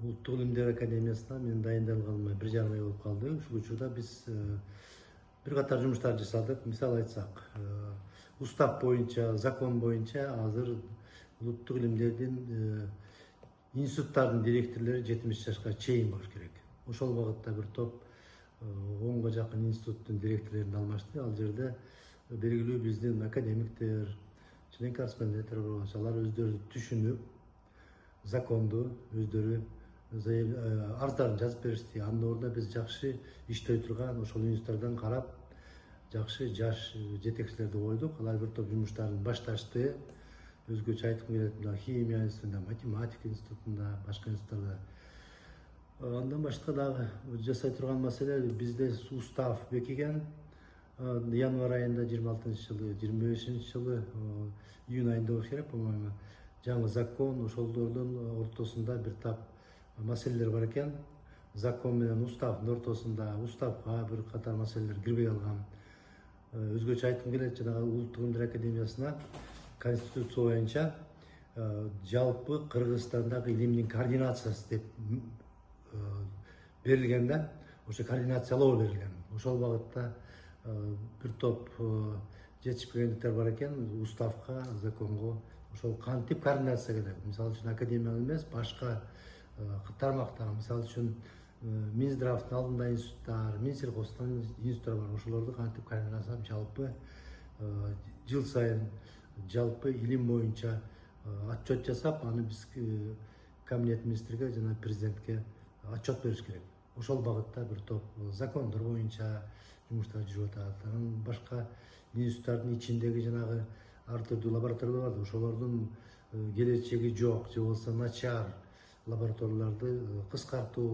Улуттук илимдер академиясына мен дайындалганыма 1,5 ай болуп калды. Ушул учурда биз бир катар жумуштар жасадык. Мисалы айтсак, устав боюнча, закон боюнча азыр улуттук илимдердин институттардын директорлору 70 жашка чейин болуш керек. Ошол багытта бир топ 10га жакын институттун директорлорун алмашты. Ал жерде белгилүү биздин академиктер, член корреспонденттер бар. Алар өздөрү түшүнүп, законду өздөрү арыздарын жазып беришти. Анда ордуна биз жакшы иштей турган ошол институттардан карап, жакшы жаш жетекчилерди койдук. Алар бир топ жумуштарын башташты. Өзгөчө айткым келет, мына химия институтунда, математика институтунда, башка институттарда. Андан башка дагы жасай турган маселе, бизде устав бекиген. Январь айында 26-жылы, 25-жылы июнь айында болуш керек, по-моему. Жаңы закон, ошолордун ортосунда бир тап маселелер бар экен. Закон менен уставдын ортосунда уставга бир катар маселелер кирбей калган. Өзгөчө айткым келет, жанагы Улуттук илимдер академиясына конституция боюнча жалпы Кыргызстандагы илимдин координациясы деп берилген да, ошо координациялоо берилген. Ошол багытта бир топ жетишпегендиктер бар экен. Уставга, законго ошол кантип координация керек. Мисалы үчүн академия эмес, башка тармактагы, мисалы үчүн Минздравдын алдында институттар, Минсельхоздун институттары бар. Ошолорду кантип координациялап жалпы жыл сайын жалпы илим боюнча отчет жасап, аны биз кабинет министрге жана президентке отчет бериш керек. Ошол багытта бир топ закондор боюнча жумуштар жүрүп атат. Анан башка институттардын ичиндеги жанагы ар түрдүү лабораториялар бар. Ошолордун келечеги жок же болбосо начар лабораторияларды кыскартуу